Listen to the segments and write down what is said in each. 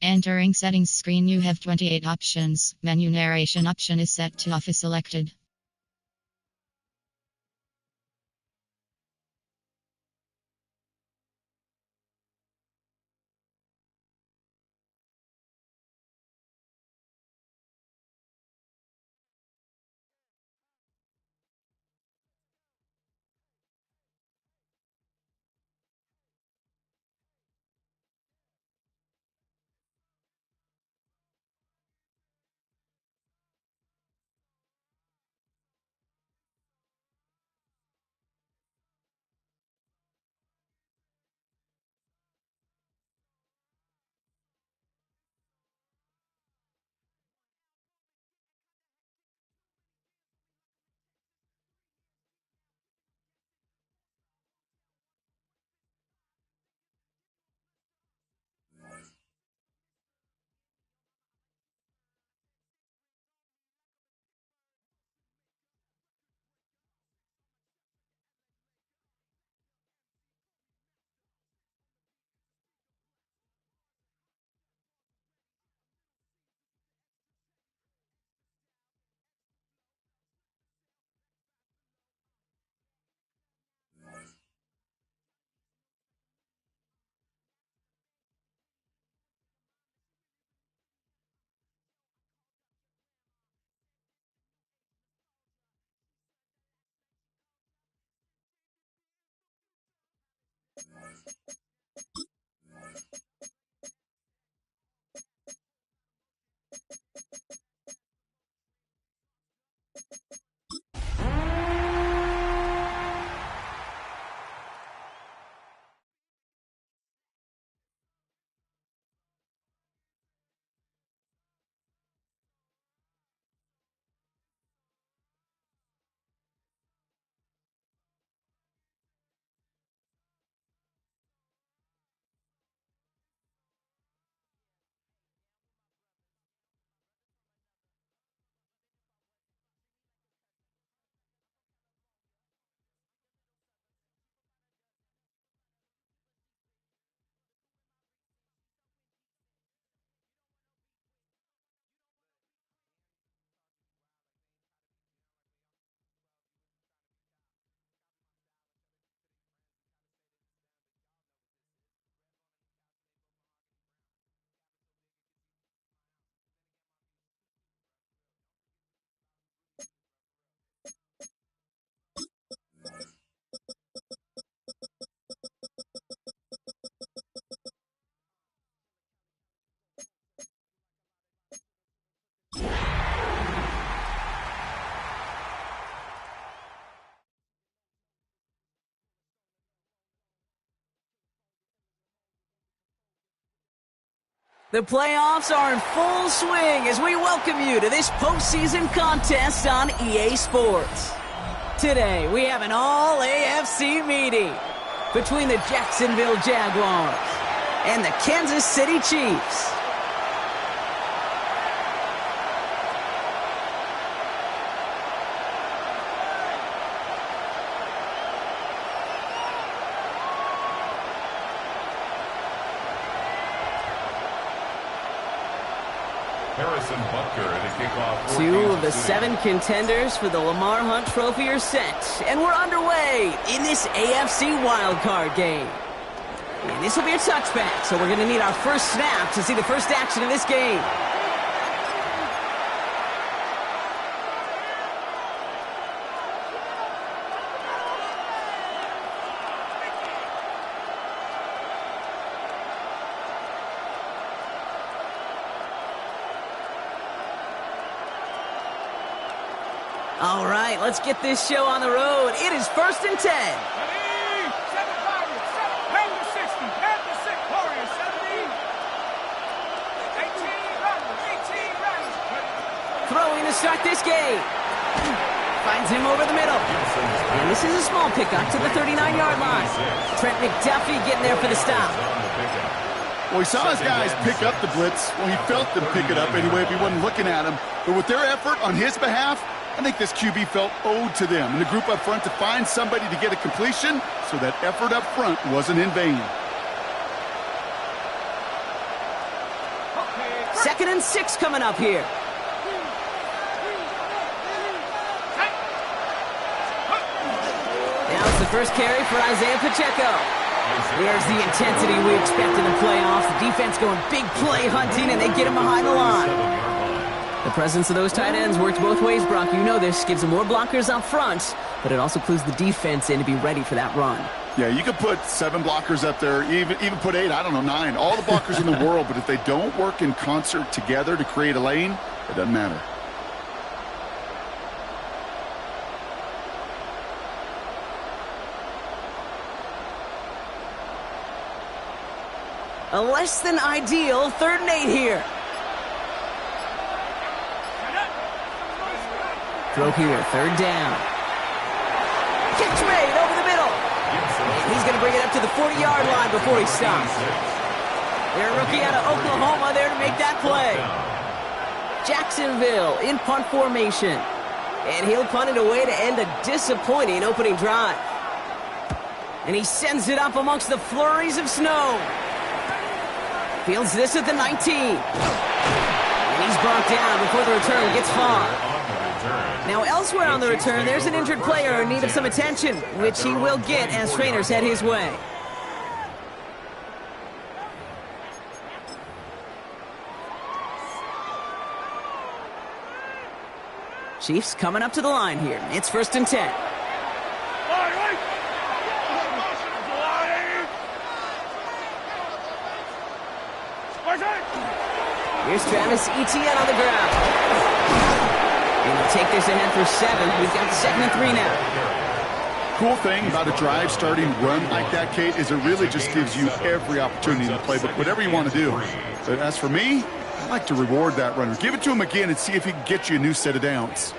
Entering settings screen, you have 28 options. Menu narration option is set to off is selected. The playoffs are in full swing as we welcome you to this postseason contest on EA Sports. Today, we have an all-AFC meeting between the Jacksonville Jaguars and the Kansas City Chiefs. Two of the 7 contenders for the Lamar Hunt Trophy are set, and we're underway in this AFC Wildcard game. And this will be a touchback, so we're going to need our first snap to see the first action of this game. All right, let's get this show on the road. It is 1st and 10. Ready, 7 Pirates, 7, head to 60, head to 6, Warriors, 17. 18 runners, 18 runners. Throwing to start this game. Finds him over the middle. And this is a small pickup to the 39-yard line. Trent McDuffie getting there for the stop. Well, he saw his guys pick up the blitz. Well, he felt them pick it up anyway if he wasn't looking at him. But with their effort on his behalf, I think this QB felt owed to them and the group up front to find somebody to get a completion, so that effort up front wasn't in vain. 2nd and 6 coming up here. Now it's the first carry for Isaiah Pacheco. There's the intensity we expect in the playoffs. The defense going big play hunting, and they get him behind the line. The presence of those tight ends works both ways, Brock. You know this. Gives them more blockers up front, but it also clues the defense in to be ready for that run. Yeah, you could put 7 blockers up there, even put 8, I don't know, 9. All the blockers in the world, but if they don't work in concert together to create a lane, it doesn't matter. A less than ideal 3rd and 8 here. Throw here, 3rd down. Catch made over the middle. And he's going to bring it up to the 40-yard line before he stops. They're a rookie out of Oklahoma there to make that play. Jacksonville in punt formation. And he'll punt it away to end a disappointing opening drive. And he sends it up amongst the flurries of snow. Fields this at the 19. And he's brought down before the return gets far. Now elsewhere on the return, there's an injured player in need of some attention, which he will get as trainers head his way. Chiefs coming up to the line here. It's 1st and 10. Here's Travis Etienne on the ground. And he'll take this ahead for 7. We've got 2nd and 3 now. Cool thing about a drive starting run like that, Kate, is it really just gives you every opportunity in the playbook, whatever you want to do. But as for me, I like to reward that runner. Give it to him again and see if he can get you a new set of downs.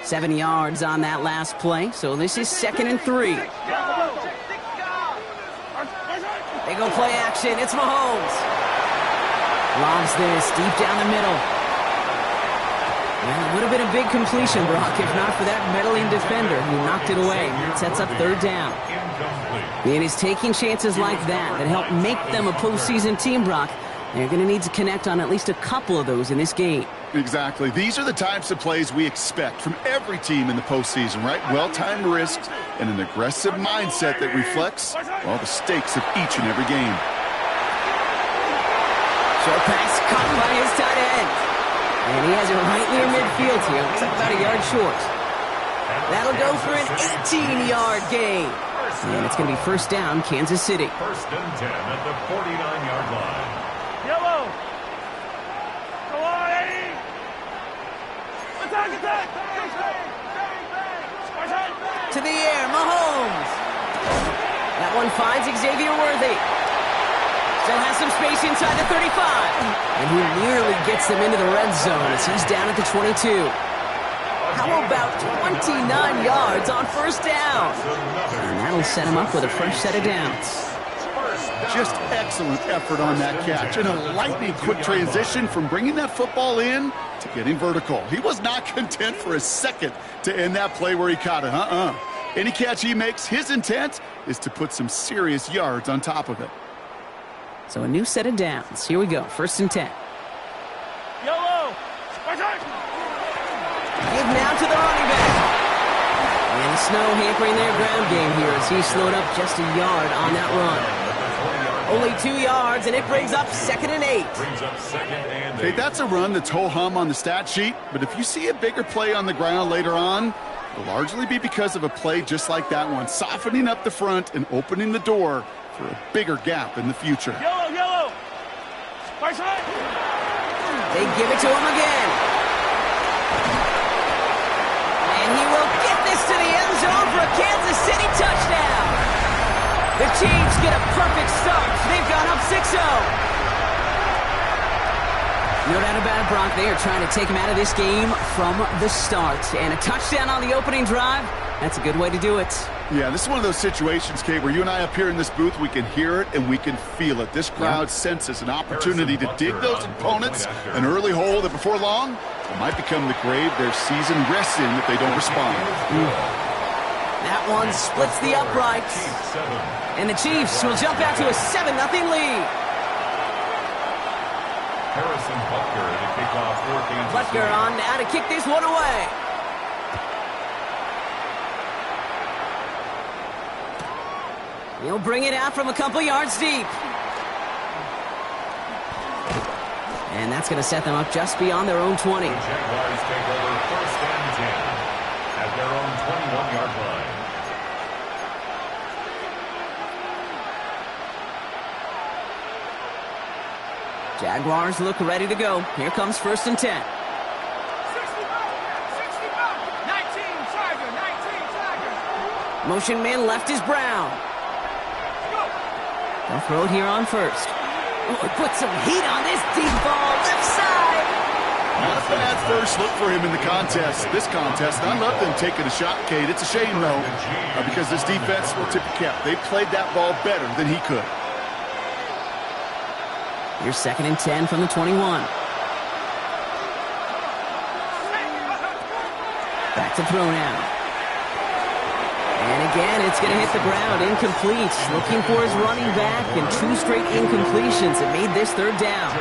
7 yards on that last play, so this is 2nd and 3. They go play action. It's Mahomes. Lobs this deep down the middle. Well, it would have been a big completion, Brock, if not for that meddling defender who knocked it away. It sets up 3rd down. It is taking chances like that help make them a postseason team, Brock. They're going to need to connect on at least a couple of those in this game. Exactly. These are the types of plays we expect from every team in the postseason, right? Well-timed risks and an aggressive mindset that reflects, well, the stakes of each and every game. Short pass caught by his tight end. And he has it right near midfield here. Looks like about a yard short. That'll go for an 18-yard gain. And it's going to be 1st down, Kansas City. 1st and 10 at the 49-yard line. Yellow. Go on, Eddie. Attack, attack. To the air, Mahomes. That one finds Xavier Worthy. Still has some space inside the 35. And he nearly gets them into the red zone as he's down at the 22. How about 29 yards on 1st down? And that'll set him up with a fresh set of downs. Just excellent effort on that catch and a lightning quick transition from bringing that football in to getting vertical. He was not content for a second to end that play where he caught it. Any catch he makes, his intent is to put some serious yards on top of it. So a new set of downs. Here we go. 1st and 10. Yellow. Give now to the running back. And the snow hampering their ground game here as he slowed up just a yard on that run. Only 2 yards, and it brings up 2nd and 8. Okay, that's a run that's ho-hum on the stat sheet, but if you see a bigger play on the ground later on, it'll largely be because of a play just like that one, softening up the front and opening the door for a bigger gap in the future. Yellow, yellow. Right side. They give it to him again. And he will get this to the end zone for a Kansas City touchdown. The Chiefs get a perfect start. They've gone up 6-0. No doubt about it, Brock. They are trying to take him out of this game from the start. And a touchdown on the opening drive, that's a good way to do it. Yeah, this is one of those situations, Kate, where you and I up here in this booth, we can hear it and we can feel it. This crowd senses an opportunity to dig those opponents an early hole that before long it might become the grave their season rests in if they don't respond. That one splits the uprights. And the Chiefs will jump out to a 7-0 lead. Harrison Butker to kick off 14. Butker on now to kick this one away. He'll bring it out from a couple yards deep. And that's going to set them up just beyond their own 20. The Jaguars take over 1st and 10 at their own 21-yard line. Jaguars look ready to go. Here comes 1st and 10. 65, 19 Tiger. Motion man left is Brown. They'll throw it here on 1st. Oh, put some heat on this deep ball. Left side. Not a bad first look for him in the contest. This contest, I love them taking a shot, Kate. It's a shame, though, because this defense will tip the cap. They played that ball better than he could. Here's 2nd and 10 from the 21. Back to throw now. And again, it's going to hit the ground. Incomplete. Looking for his running back, and 2 straight incompletions. It made this 3rd down.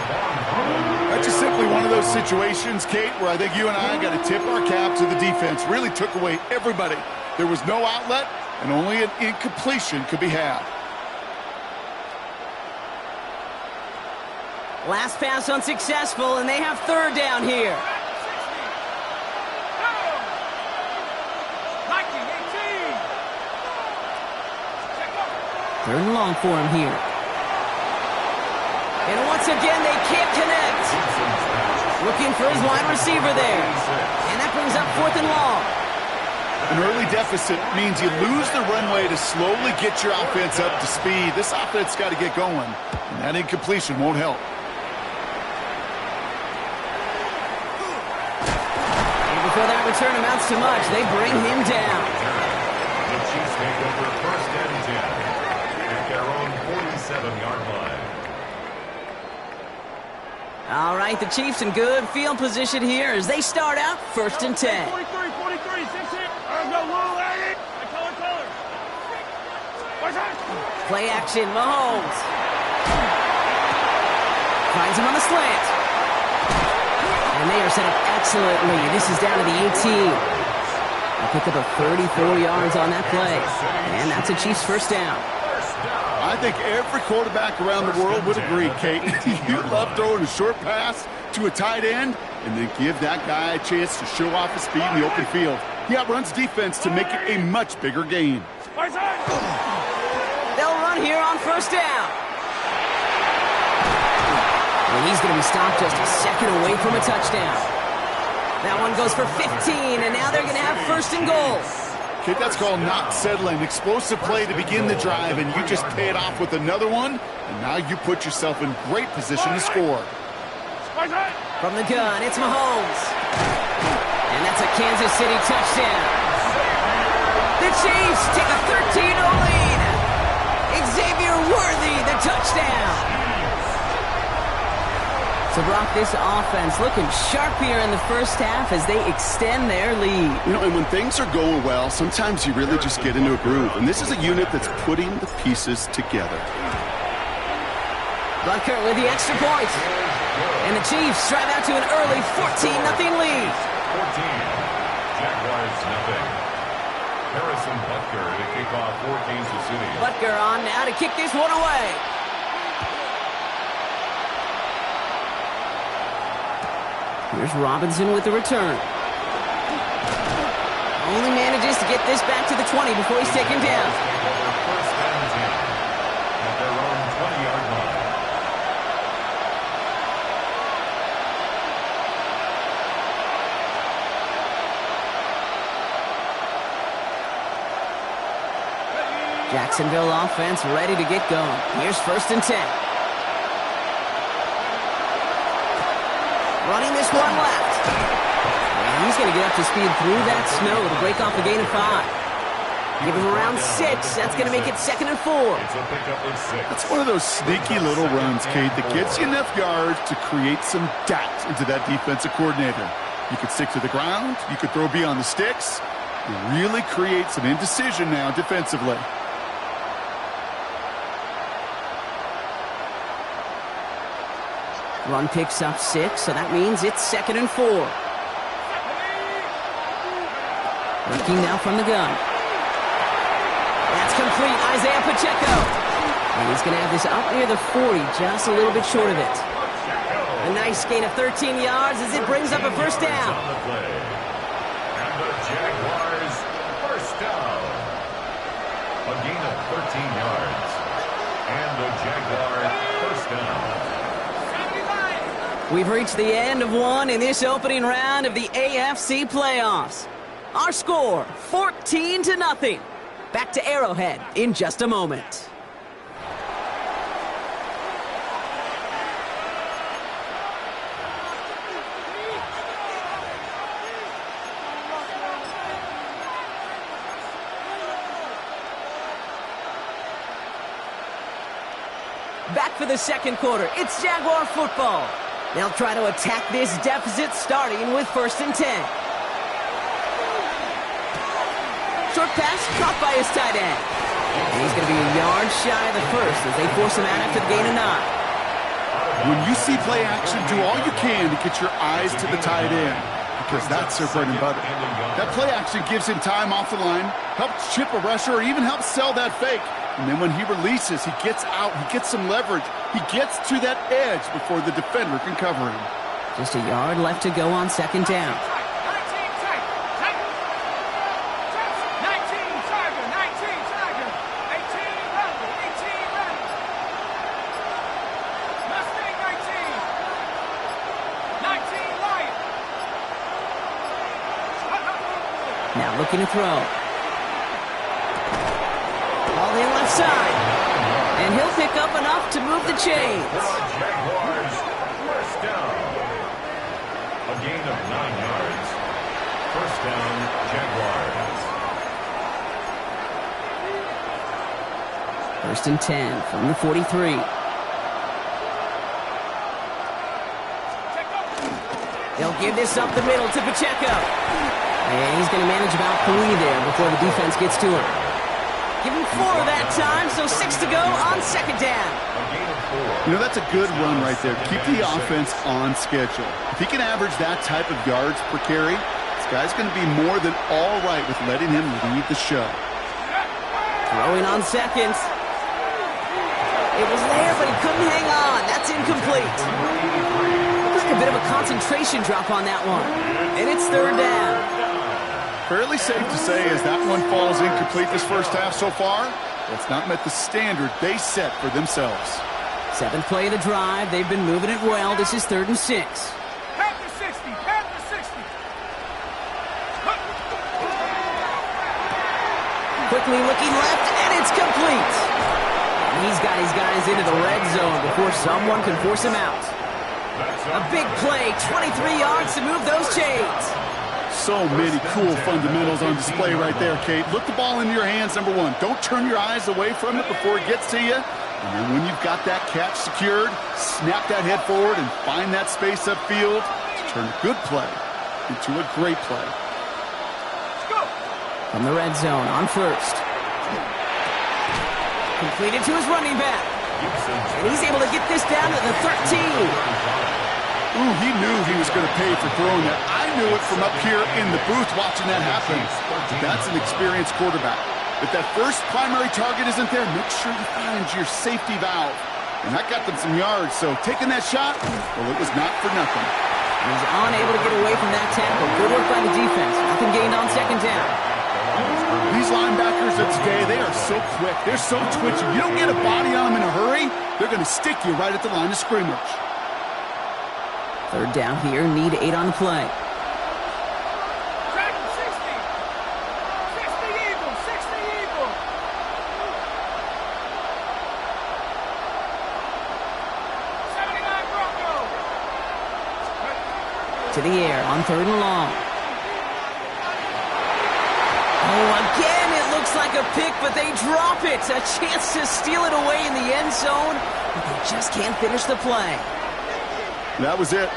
That's just simply one of those situations, Kate, where I think you and I got to tip our cap to the defense. Really took away everybody. There was no outlet, and only an incompletion could be had. Last pass unsuccessful, and they have 3rd down here. 3rd and long for him here. And once again, they can't connect. Looking for his wide receiver there. And that brings up 4th and long. An early deficit means you lose the runway to slowly get your offense up to speed. This offense got to get going, and that incompletion won't help. And before that return amounts to much, they bring him down. The Chiefs take over 1st and 10 at their own 47-yard line. All right, the Chiefs in good field position here as they start out 1st and 10. 43, 43, 6 hit. Go, little lady. Color. Play action, Mahomes. Finds him on the slant. And they are set up excellently. This is down to the 18. They'll pick up a 34 yards on that play. And that's a Chiefs 1st down. I think every quarterback around the world would agree, Kate. You love throwing a short pass to a tight end and then give that guy a chance to show off his speed in the open field. He outruns defense to make it a much bigger gain. They'll run here on 1st down. And he's going to be stopped just a second away from a touchdown. That one goes for 15, and now they're going to have 1st and goal. Kate, that's called not settling. Explosive play to begin the drive, and you just pay it off with another one, and now you put yourself in great position to score. From the gun, it's Mahomes. And that's a Kansas City touchdown. The Chiefs take a 13-0 lead. Xavier Worthy, the touchdown. So, Brock, this offense looking sharp here in the 1st half as they extend their lead. You know, and when things are going well, sometimes you really just get into a groove. And this is a unit that's putting the pieces together. Butker with the extra point. And the Chiefs drive out to an early 14-0 lead. 14. Jaguars nothing. Harrison Butker to kick off for Kansas City. Butker on now to kick this one away. Here's Robinson with the return. Only manages to get this back to the 20 before he's taken down. First and 10 at their own 20-yard line. Jacksonville offense ready to get going. Here's 1st and 10. Running this one left. And he's going to get up to speed through that snow to break off a gain of 5. Give him around 6. That's going to make it 2nd and 4. It's a pickup of 6. That's one of those sneaky little runs, Kate, that gets you enough yards to create some doubt into that defensive coordinator. You could stick to the ground. You could throw beyond the sticks. You really create some indecision now defensively. Run picks up 6, so that means it's 2nd and 4. Looking now from the gun. That's complete. Isaiah Pacheco. And he's going to have this up near the 40, just a little bit short of it. A nice gain of 13 yards as it brings up a first down. And the Jaguars first down. A gain of 13 yards. And the Jaguars first down. We've reached the end of one in this opening round of the AFC playoffs. Our score, 14-0. Back to Arrowhead in just a moment. Back for the second quarter. It's Jaguar football. They'll try to attack this deficit starting with 1st and 10. Short pass caught by his tight end. And he's going to be a yard shy of the first as they force him out after the gain of 9. When you see play action, do all you can to get your eyes to the tight end, because that's their bread and butter. That play action gives him time off the line, helps chip a rusher, or even helps sell that fake. And then when he releases, he gets out, he gets some leverage. He gets to that edge before the defender can cover him. Just a yard left to go on 2nd down. 19 Lion. Now looking to throw. All in left side. And he'll pick up enough to move the chains. Jaguars first down. A gain of 9 yards. First down, Jaguars. 1st and 10 from the 43. They'll give this up the middle to Pacheco. And he's going to manage about 3 there before the defense gets to him. Give him 4 that time, so 6 to go on 2nd down. You know, that's a good run right there. Keep the offense on schedule. If he can average that type of yards per carry, this guy's going to be more than all right with letting him lead the show. Throwing on 2nd. It was there, but he couldn't hang on. That's incomplete. Looks like a bit of a concentration drop on that one. And it's 3rd down. Fairly safe to say as that one falls incomplete this first half so far, it's not met the standard they set for themselves. 7th play of the drive. They've been moving it well. This is 3rd and 6. Head to 60. Head to 60. Quickly looking left, and it's complete. And he's got his guys into the red zone before someone can force him out. A big play, 23 yards to move those chains. So many cool fundamentals on display right there, Kate. Look the ball into your hands, number 1. Don't turn your eyes away from it before it gets to you. And then when you've got that catch secured, snap that head forward and find that space upfield to turn a good play into a great play. From the red zone on 1st. Completed to his running back. And he's able to get this down to the 13. Ooh, he knew he was going to pay for throwing that. I knew it from up here in the booth watching that happen. That's an experienced quarterback. If that first primary target isn't there, make sure you find your safety valve. And that got them some yards, so taking that shot, well, it was not for nothing. He's unable to get away from that tackle. Good work by the defense. Nothing gained on 2nd down. These linebackers of today, they are so quick. They're so twitchy. You don't get a body on them in a hurry, they're going to stick you right at the line of scrimmage. 3rd down here, need 8 on the play. Track 60. 60 Eagle. 60 Eagle. To the air on 3rd and long. Oh, again, it looks looks like a pick, but they drop it. A chance to steal it away in the end zone, but they just can't finish the play. That was it.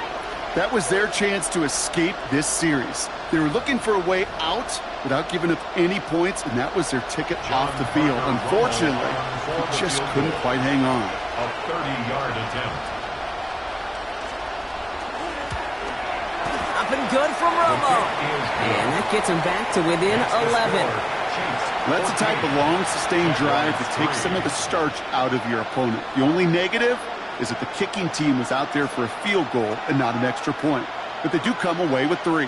That was their chance to escape this series. They were looking for a way out without giving up any points, and that was their ticket off the field. Unfortunately, they just couldn't quite hang on. A 30-yard attempt. Up and good from Romo. And that gets him back to within 11. That's the type of long, sustained drive that takes some of the starch out of your opponent. The only negative is that the kicking team was out there for a field goal and not an extra point. But they do come away with 3.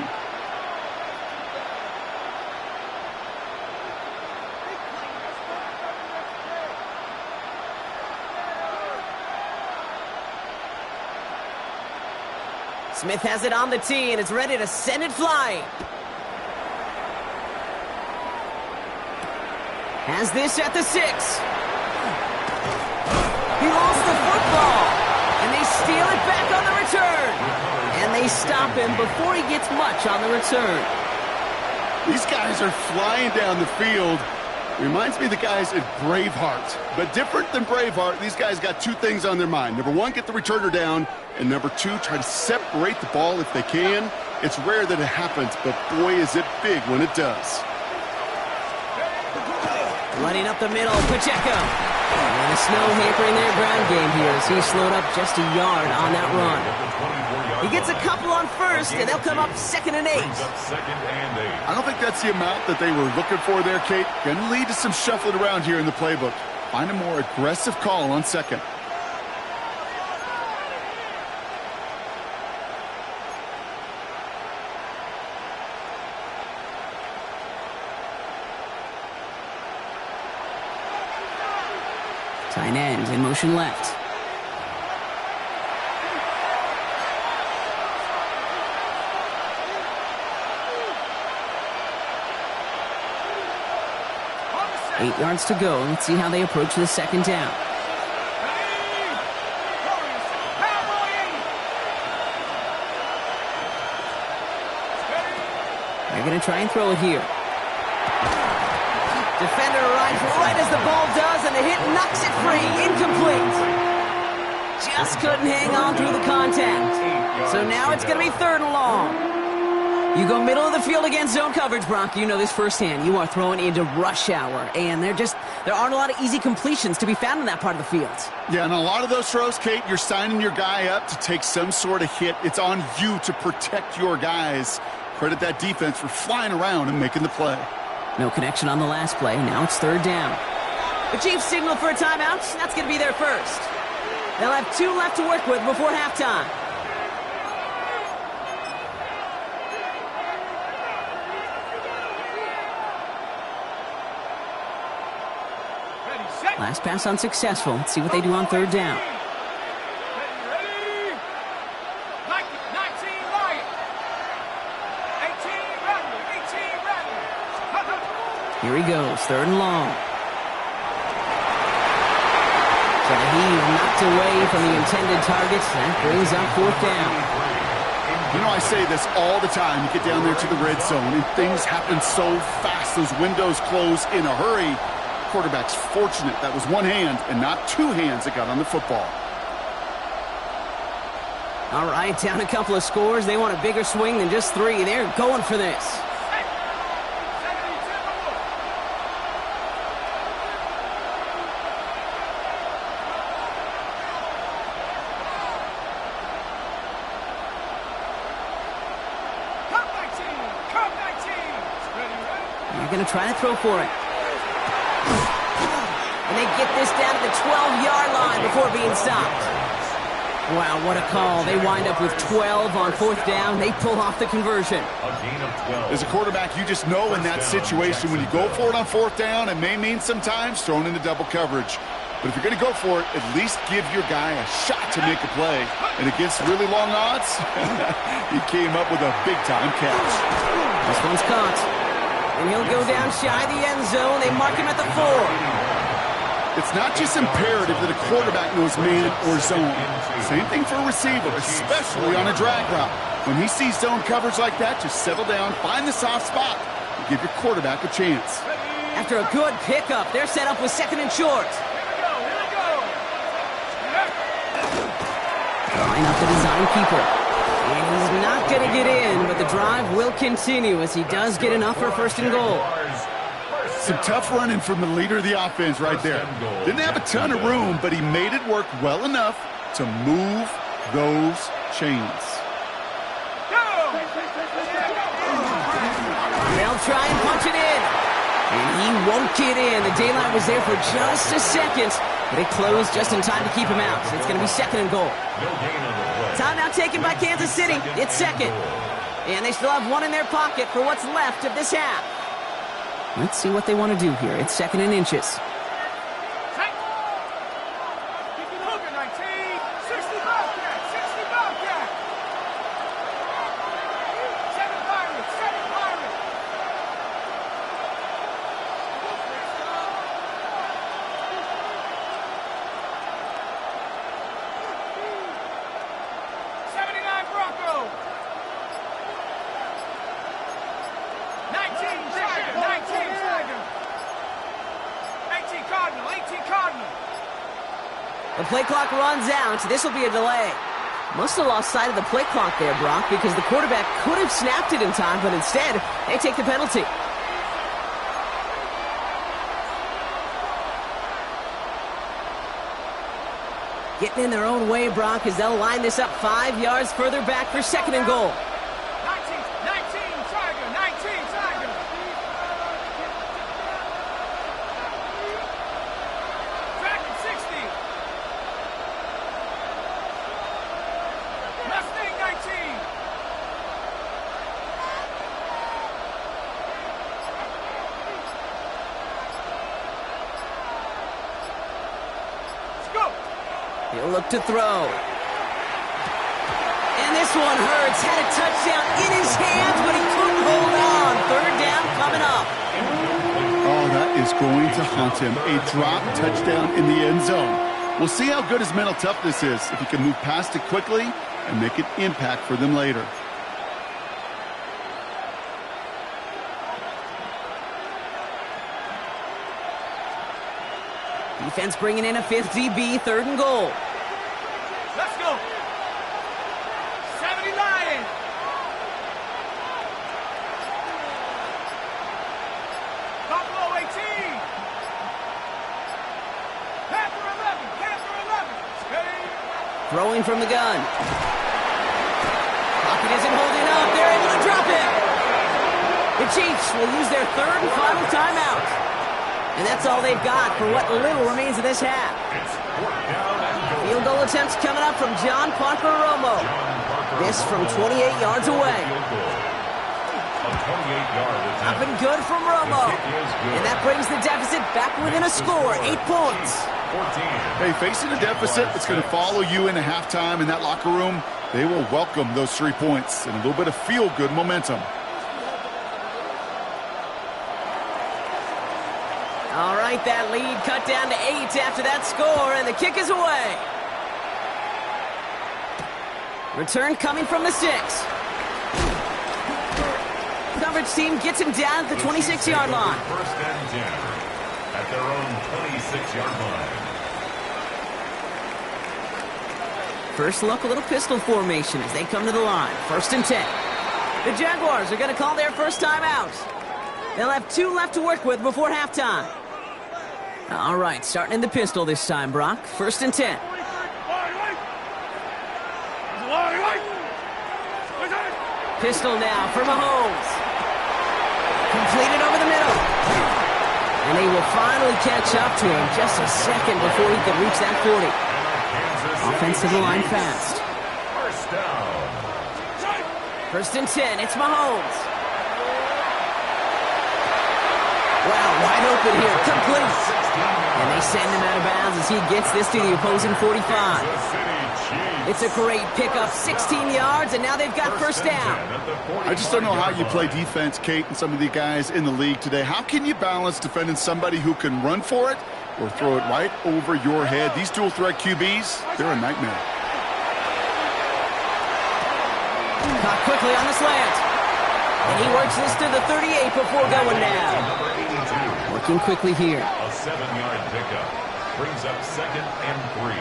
Smith has it on the tee and is ready to send it flying. Has this at the 6. He lost the football, and they steal it back on the return. And they stop him before he gets much on the return. These guys are flying down the field. Reminds me of the guys at Braveheart. But different than Braveheart, these guys got 2 things on their mind. Number 1, get the returner down. And number 2, try to separate the ball if they can. It's rare that it happens, but boy, is it big when it does. Running up the middle, Pacheco. And the snow hampering their ground game here as he slowed up just a yard on that run. He gets a couple on first, and they'll come up 2nd and 8. I don't think that's the amount that they were looking for there, Kate. Going to lead to some shuffling around here in the playbook. Find a more aggressive call on 2nd. Tight end in motion left. On the 8 yards to go. Let's see how they approach the 2nd down. They're going to try and throw it here. Defender arrives right as the ball does, and the hit knocks it free. Incomplete. Just couldn't hang on through the contact. So now it's going to be 3rd and long. You go middle of the field against zone coverage, Brock. You know this firsthand. You are throwing into rush hour, and there aren't a lot of easy completions to be found in that part of the field. Yeah, and a lot of those throws, Kate, you're signing your guy up to take some sort of hit. It's on you to protect your guys. Credit that defense for flying around and making the play. No connection on the last play. Now it's 3rd down. The Chiefs signal for a timeout. That's going to be their first. They'll have 2 left to work with before halftime. Last pass unsuccessful. Let's see what they do on 3rd down. Ready? 19 Lion. 18 Rattler. 18 Rattler. Here he goes, 3rd and long. So the heave knocked away from the intended targets. That brings up 4th down. You know, I say this all the time. You get down there to the red zone, and things happen so fast. Those windows close in a hurry. Quarterback's fortunate that was 1 hand and not 2 hands that got on the football. All right, down a couple of scores. They want a bigger swing than just 3. They're going for this. They're going to try to throw for it. And they get this down to the 12-yard line before being stopped. Wow, what a call. They wind up with 12 on 4th down. They pull off the conversion. As a quarterback, you just know in that situation when you go for it on 4th down, it may mean sometimes thrown into double coverage. But if you're going to go for it, at least give your guy a shot to make a play. And against really long odds, he came up with a big-time catch. This one's caught. And he'll go down shy the end zone. They mark him at the 4. It's not just imperative that a quarterback knows man or zone. Same thing for a receiver, especially on a drag route. When he sees zone coverage like that, just settle down, find the soft spot, and give your quarterback a chance. After a good pickup, they're set up with second and short. Line up the design keeper. And he's not going to get in, but the drive will continue as he does get enough for first and goal. Some tough running from the leader of the offense right there. Didn't have a ton of room, but he made it work well enough to move those chains. They'll try and punch it in. And he won't get in. The daylight was there for just a second, but it closed just in time to keep him out. So it's going to be second and goal. Timeout taken by Kansas City. It's second. And they still have one in their pocket for what's left of this half. Let's see what they want to do here. It's second and inches. The play clock runs out. This will be a delay. Must have lost sight of the play clock there, Brock, because the quarterback could have snapped it in time, but instead, they take the penalty. Getting in their own way, Brock, as they'll line this up 5 yards further back for second and goal. 19, Tiger, 19, Tiger. Dragon 60. Mustang 19. Let's go. He'll look to throw. And this one hurts. Had a touchdown in his hands, but he couldn't hold on. Third down coming up. Oh, that is going to haunt him. A drop touchdown in the end zone. We'll see how good his mental toughness is if he can move past it quickly and make an impact for them later. Defense bringing in a fifth DB, third and goal. Let's go. 79. Buffalo 18. Panther 11. Panther 11. Steady. Throwing from the gun. Pocket isn't holding up. They're able to drop it. The Chiefs will use their third and final timeout. And that's all they've got for what little remains of this half. Field goal attempts coming up from John Parker Romo. This from 28 yards away. Up and good from Romo. And that brings the deficit back within a score, 8 points. Hey, facing a deficit that's going to follow you into halftime in that locker room, they will welcome those 3 points and a little bit of feel-good momentum. All right, that lead cut down to 8 after that score, and the kick is away. Return coming from the 6. Coverage team gets him down at the 26-yard line. First and 10 at their own 26-yard line. First look, a little pistol formation as they come to the line. First and 10. The Jaguars are going to call their first timeout. They'll have 2 left to work with before halftime. All right, starting in the pistol this time, Brock. First and 10. Pistol now for Mahomes. Completed over the middle. And they will finally catch up to him just a second before he can reach that 40. Offense to the line fast. First down. First and 10, it's Mahomes. Wow, wide open here, complete. And they send him out of bounds as he gets this to the opposing 45. It's a great pickup, 16 yards, and now they've got first down. I just don't know how you play defense, Kate, and some of the guys in the league today. How can you balance defending somebody who can run for it or throw it right over your head? These dual-threat QBs, they're a nightmare. Caught quickly on the slant. And he works this to the 38 before going down. Working quickly here. A 7-yard pickup brings up 2nd and 3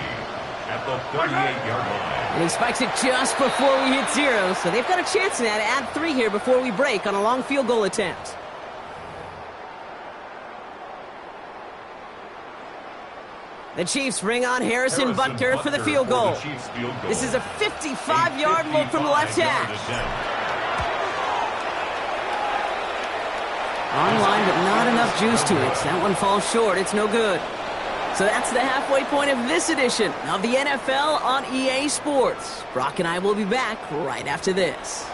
at the 38-yard line. And he spikes it just before we hit 0, so they've got a chance now to add 3 here before we break on a long field goal attempt. The Chiefs bring on Harrison Butker for the field goal. This is a 55-yard look from the left hash. Online, but not enough juice to it. That one falls short. It's no good. So that's the halfway point of this edition of the NFL on EA Sports. Brock and I will be back right after this.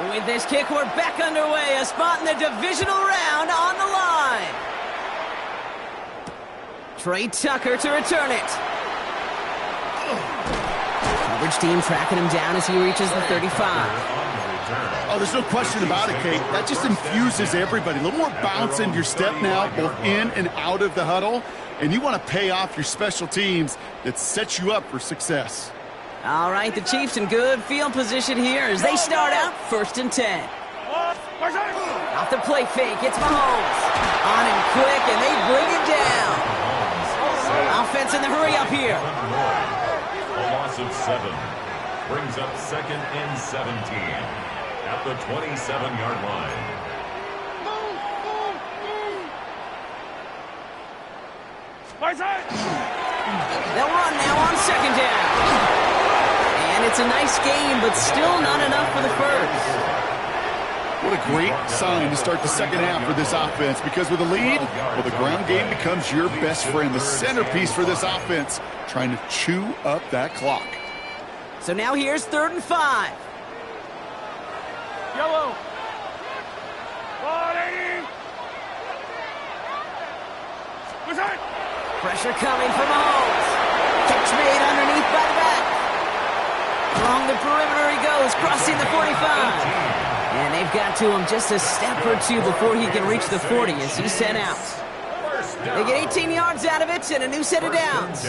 With this kick, we're back underway. A spot in the divisional round on the line. Trey Tucker to return it. Coverage team tracking him down as he reaches the 35. Oh, there's no question about it, Kate. That just infuses everybody. A little more bounce in your step now, both in and out of the huddle. And you want to pay off your special teams that sets you up for success. All right, the Chiefs in good field position here as they start out 1st and 10. Off the play fake, it's Mahomes. On him quick, and they bring it down. Offense in the hurry up here. A loss of 7 brings up 2nd and 17 at the 27-yard line. They'll run now on 2nd down. And it's a nice game, but still not enough for the first. What a great sign to start the second half for this offense, because with a lead, well, the ground game becomes your best friend, the centerpiece for this offense, trying to chew up that clock. So now here's 3rd and 5. Yellow. Pressure coming from Mahomes. Catch made underneath by the back. Along the perimeter he goes, crossing the 45. And they've got to him just a step or two before he can reach the 40 as he's sent out. They get 18 yards out of it and a new set of downs.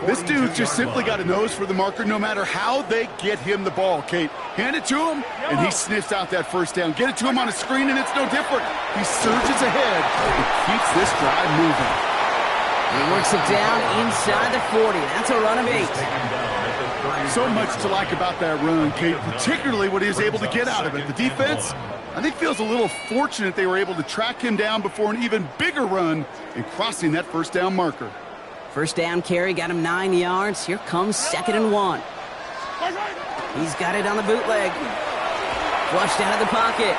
This dude's just simply got a nose for the marker no matter how they get him the ball, Kate. Hand it to him, and he sniffs out that first down. Get it to him on a screen, and it's no different. He surges ahead and keeps this drive moving. He works it down inside the 40. That's a run of 8. So much to like about that run, Kate, particularly what he was able to get out of it. The defense, I think, feels a little fortunate they were able to track him down before an even bigger run in crossing that first down marker. First down carry got him 9 yards. Here comes 2nd and 1. He's got it on the bootleg. Flushed out of the pocket.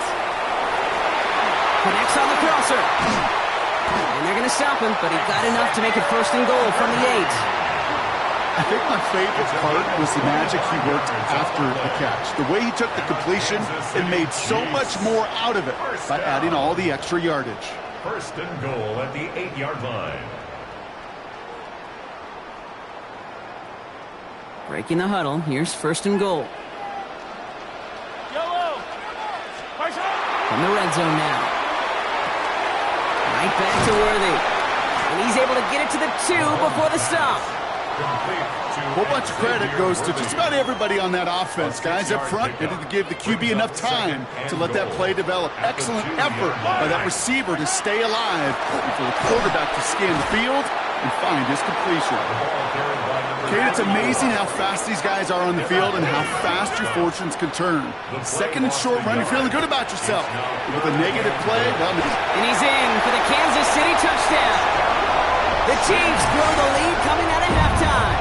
Connects on the crosser. And they're going to stop him, but he got enough to make it 1st and goal from the 8. I think my favorite part was the magic he worked after the catch. The way he took the completion and made so much more out of it by adding all the extra yardage. 1st and goal at the 8-yard line. Breaking the huddle. Here's 1st and goal. From the red zone now. Right back to Worthy. And he's able to get it to the 2 before the stop. A whole bunch of credit goes to just about everybody on that offense. Guys up front needed to give the QB enough time to let that play develop. Excellent effort by that receiver to stay alive and for the quarterback to scan the field and find his completion. Kate, it's amazing how fast these guys are on the field and how fast your fortunes can turn. 2nd and short run, you're feeling good about yourself. But with a negative play, well, and he's in for the Kansas City touchdown. The Chiefs grow the lead coming out of halftime.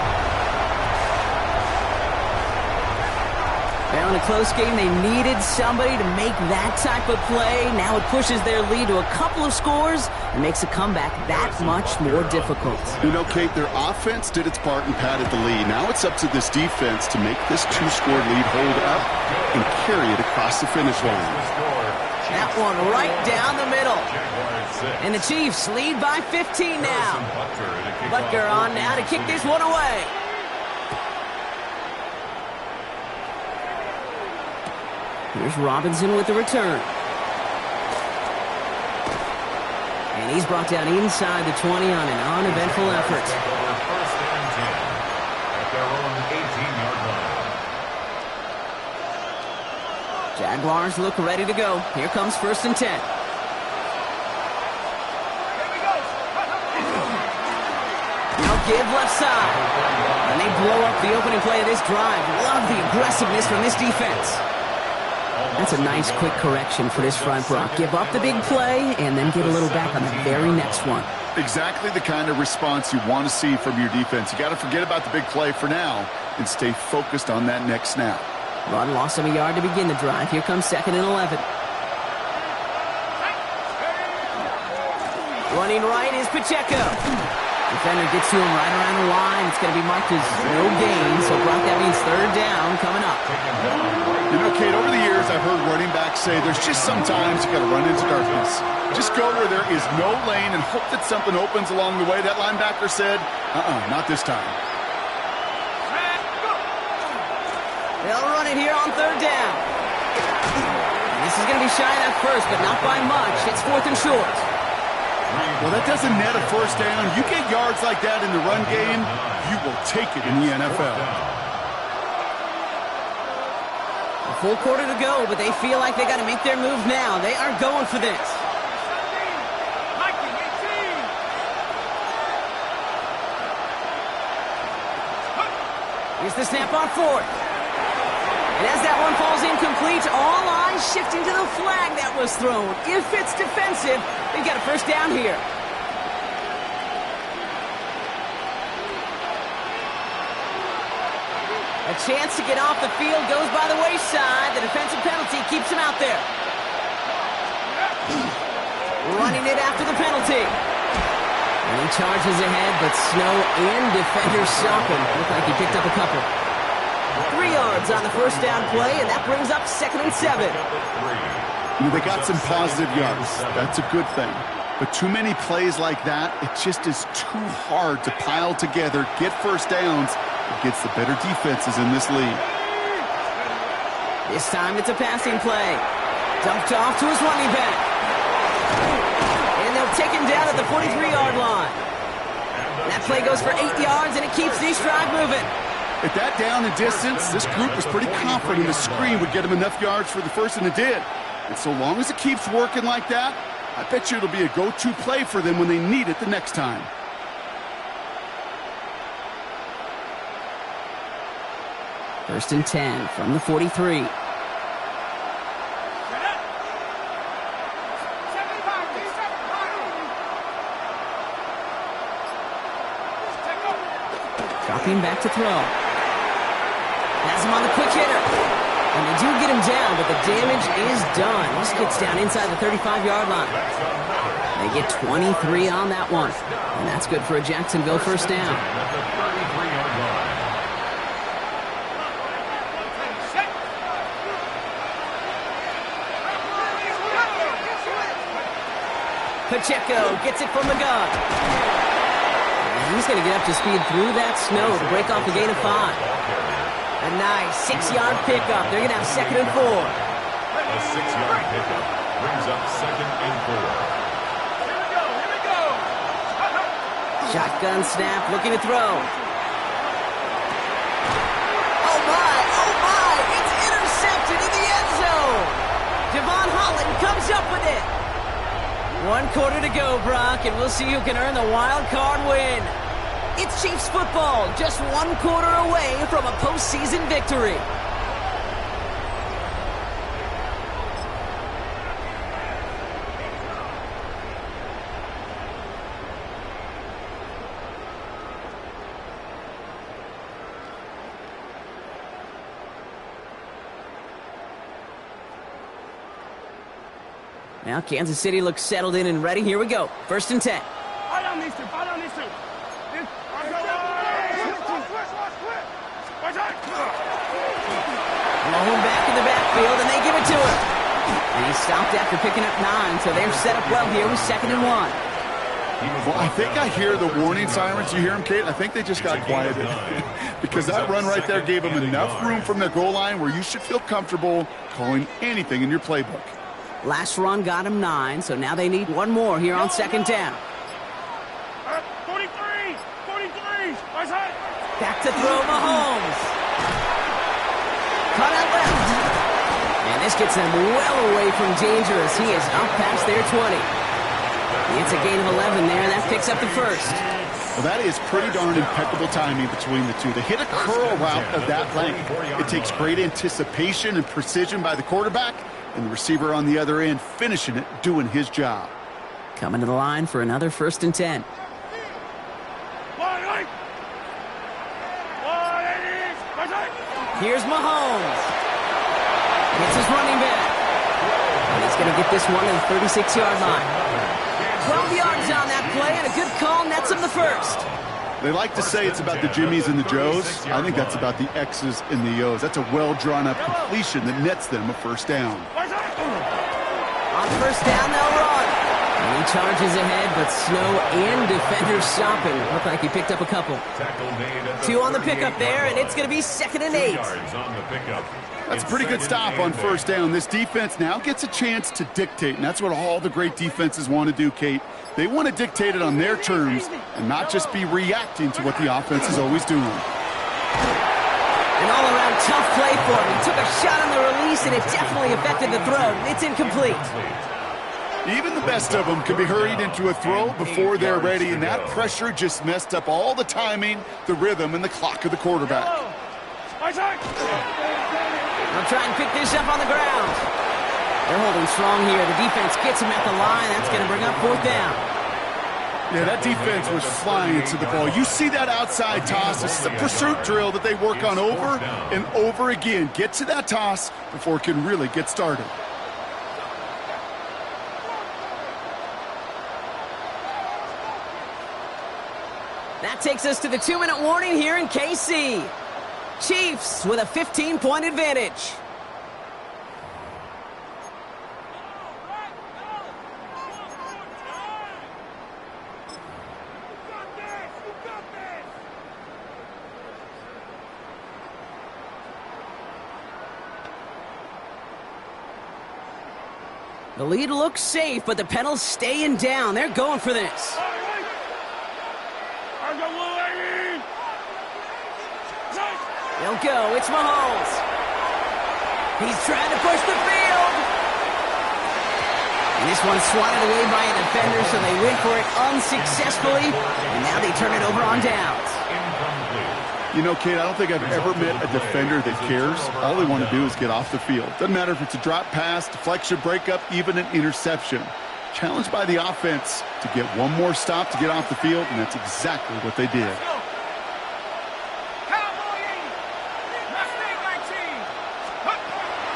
Well, in a close game, they needed somebody to make that type of play. Now it pushes their lead to a couple of scores and makes a comeback that much more difficult. You know, Kate, their offense did its part and padded the lead. Now it's up to this defense to make this 2-score lead hold up and carry it across the finish line. That one right down the middle. And the Chiefs lead by 15 now. Butker on now to kick this one away. Here's Robinson with the return. And he's brought down inside the 20 on an uneventful effort. First and 10 at their own 18 Jaguars look ready to go. Here comes 1st and 10. Now give left side. And they blow up the opening play of this drive. Love the aggressiveness from this defense. That's a nice quick correction for this front, Brock. Give up the big play and then get a little back on the very next one. Exactly the kind of response you want to see from your defense. You got to forget about the big play for now and stay focused on that next snap. Run lost him a yard to begin the drive. Here comes 2nd and 11. Running right is Pacheco. Defender gets to him right around the line. It's going to be marked as no gain, so Brock, that means 3rd down coming up. You know, Kate, over the years I've heard running backs say there's just sometimes you got to run into darkness. Just go where there is no lane and hope that something opens along the way. That linebacker said, not this time. They'll run it here on 3rd down. This is going to be shy of that first, but not by much. It's 4th and short. Well, that doesn't net a first down. You get yards like that in the run game, you will take it in the NFL. A full quarter to go, but they feel like they got to make their move now. They are going for this. Here's the snap on 4th. And as that one falls incomplete, all eyes shifting to the flag that was thrown. If it's defensive, they've got a first down here. A chance to get off the field goes by the wayside. The defensive penalty keeps him out there. Running it after the penalty. And he charges ahead, but snow and defenders stop him. Looked like he picked up a couple. 3 yards on the first down play, and that brings up 2nd and 7. They got some positive yards. That's a good thing. But too many plays like that, it just is too hard to pile together, get first downs against the better defenses in this league. This time it's a passing play. Dumped off to his running back. And they'll take him down at the 43-yard line. That play goes for 8 yards, and it keeps this drive moving. At that down and distance, this group was pretty confident the screen would get them enough yards for the first, and it did. And so long as it keeps working like that, I bet you it'll be a go-to play for them when they need it the next time. First and 10 from the 43. Dropping back to throw. Has him on the quick hitter. And they do get him down, but the damage is done. This gets down inside the 35-yard line. They get 23 on that one. And that's good for a Jacksonville first down. Pacheco gets it from the gun. And he's going to get up to speed through that snow to break off a gain of 5. A nice 6-yard pickup. They're going to have 2nd and 4. A 6-yard pickup brings up 2nd and 4. Here we go. Shotgun snap, looking to throw. Oh my, it's intercepted in the end zone. Devon Holland comes up with it. 1 quarter to go, Brock, and we'll see who can earn the wild card win. It's Chiefs football, just 1 quarter away from a postseason victory. Now Kansas City looks settled in and ready. Here we go. 1st and 10. Fall on these two. Mahone back in the backfield, and they give it to him. And he stopped after picking up 9, so they're set up well here with 2nd and 1. Well, I think I hear the warning sirens. You hear them, Kate? I think they just got quieted. Because that run right there gave them enough room from the goal line where you should feel comfortable calling anything in your playbook. Last run got him 9, so now they need 1 more here on 2nd down. 43. Back to throw Mahomes. Cut out left. And this gets them well away from dangerous. He is up past their 20. It's a gain of 11 there. That picks up the first. Well, that is pretty darn impeccable timing between the two. To hit a curl route of that length, it takes great anticipation and precision by the quarterback, and the receiver on the other end finishing it, doing his job. Coming to the line for another 1st and 10. Here's Mahomes. It's his running back. And he's going to get this one to the 36-yard line. 12 yards on that play, and a good call nets him the first. They like to say it's about the Jimmies and the Joes. I think that's about the X's and the O's. That's a well-drawn-up completion that nets them a first down. On first down, they'll run. And he charges ahead, but Snow and defenders stop him. Looked like he picked up a couple. 2 on the pickup there, and it's going to be 2nd and 8. That's a pretty good stop on first down. This defense now gets a chance to dictate, and that's what all the great defenses want to do, Kate. They want to dictate it on their terms and not just be reacting to what the offense is always doing. An all-around tough play for him. He took a shot on the release, and it definitely affected the throw. It's incomplete. Even the best of them can be hurried into a throw before they're ready, and that pressure just messed up all the timing, the rhythm, and the clock of the quarterback. They'll try and pick this up on the ground. They're holding strong here. The defense gets him at the line. That's going to bring up 4th down. Yeah, that defense was flying to the ball. You see that outside toss. This is a pursuit drill that they work on over and over again. Get to that toss before it can really get started. That takes us to the 2-minute warning here in KC. Chiefs with a 15-point advantage. The lead looks safe, but the Penals staying down. They're going for this. They'll go. It's Mahomes. He's trying to push the field. And this one's swatted away by a defender, so they went for it unsuccessfully. And now they turn it over on downs. You know, Kate, I don't think I've ever met a defender that cares. All they want to do is get off the field. Doesn't matter if it's a drop pass, deflection, breakup, even an interception. Challenged by the offense to get one more stop to get off the field, and that's exactly what they did.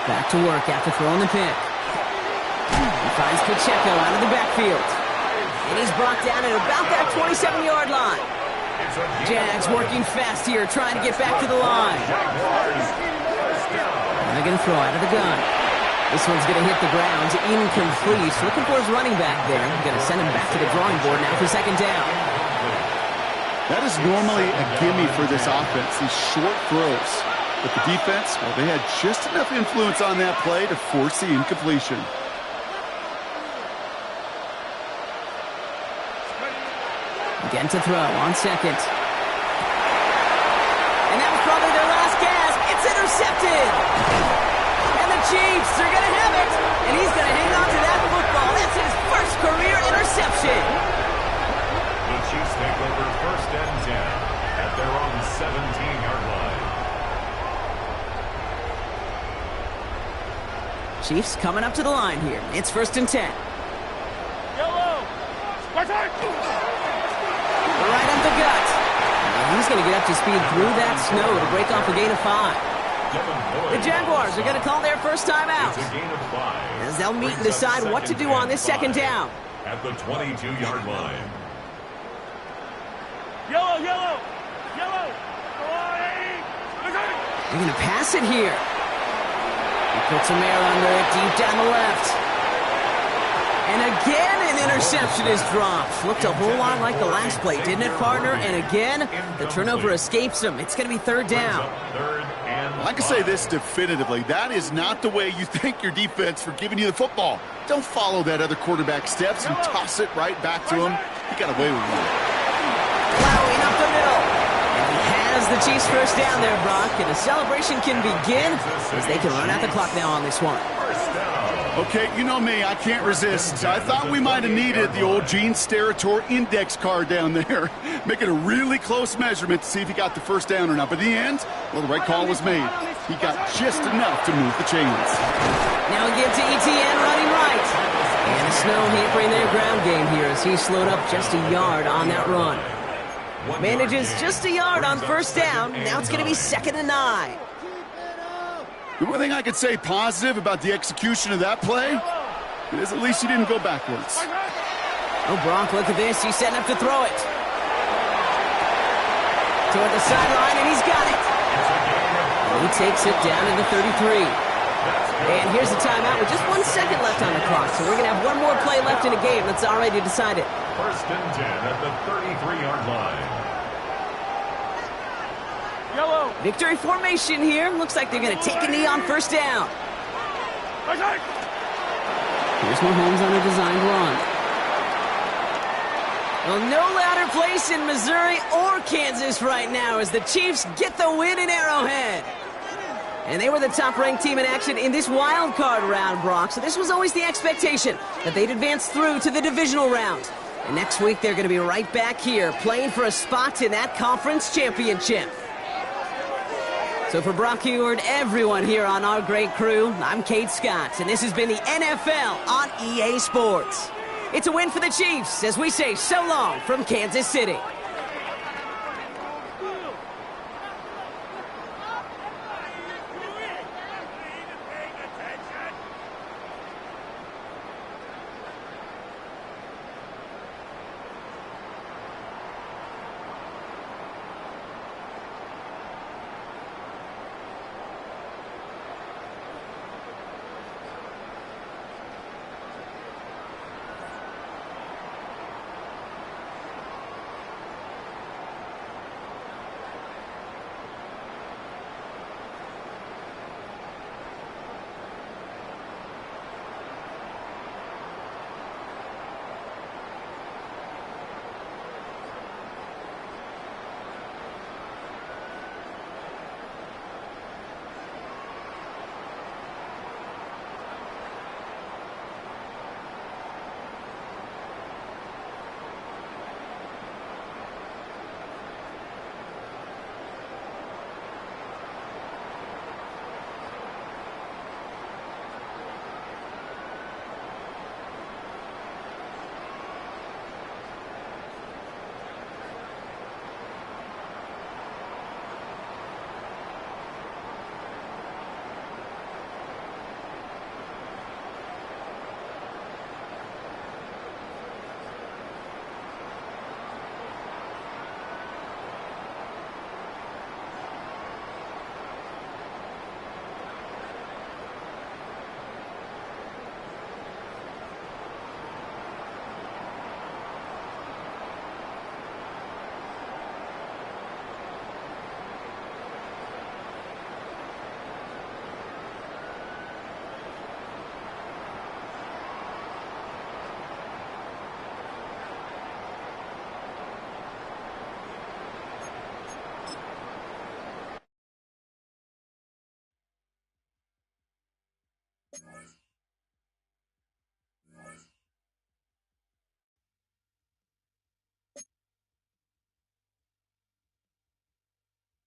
Back to work after throwing the pick. He finds Pacheco out of the backfield. And he's brought down at about that 27-yard line. Jags working fast here, trying to get back to the line. And they're going to throw out of the gun. This one's going to hit the ground. Incomplete. Looking for his running back there. Going to send him back to the drawing board now for 2nd down. That is normally a gimme for this offense, these short throws. But the defense, well, they had just enough influence on that play to force the incompletion. Again to throw on 2nd. And that was probably their last gasp. It's intercepted. And the Chiefs are going to have it. And he's going to hang on to that football. That's his first career interception. The Chiefs take over 1st and 10 at their own 17-yard line. Chiefs coming up to the line here. It's 1st and 10. Yellow. Right up the gut. And he's going to get up to speed through that snow to break off a gain of 5. The Jaguars are going to call their first time out. It's a gain of 5. As they'll meet and decide what to do on this 2nd down. At the 22-yard line. Yellow. They're going to pass it here. He puts some air under it deep down the left. And again, an interception is dropped. Looked a whole lot like the last play, didn't it, partner? And again, the turnover escapes him. It's going to be 3rd down. I can say this definitively. That is not the way you thank your defense for giving you the football. Don't follow that other quarterback steps and toss it right back to him. He got away with one. Plowing up the middle. And he has forces the Chiefs first down there, Brock, and the celebration can begin as they can run out the clock now on this one. Okay, you know me, I can't resist. I thought we might have needed the old Gene Steratore index card down there. Make it a really close measurement to see if he got the first down or not. But in the end, well, the right call was made. He got just enough to move the chains. Now again to ETN running right. And the snow hampering their ground game here as he slowed up just a yard on that run. Manages just a yard on first down. Now it's going to be 2nd and 9. The only thing I could say positive about the execution of that play is at least he didn't go backwards. Oh, Brock, look at this. He's setting up to throw it. Toward the sideline, and he's got it. And he takes it down to the 33. And here's the timeout with just 1 second left on the clock. So we're going to have one more play left in the game that's already decided. 1st and 10 at the 33-yard line. Yellow. Victory formation here. Looks like they're going to take a knee on first down. Here's Mahomes on a designed run. Well, no louder place in Missouri or Kansas right now as the Chiefs get the win in Arrowhead. And they were the top-ranked team in action in this wild card round, Brock. So this was always the expectation that they'd advance through to the divisional round. And next week, they're going to be right back here playing for a spot in that conference championship. So for Brock Huard, everyone here on our great crew, I'm Kate Scott, and this has been the NFL on EA Sports. It's a win for the Chiefs as we say so long from Kansas City.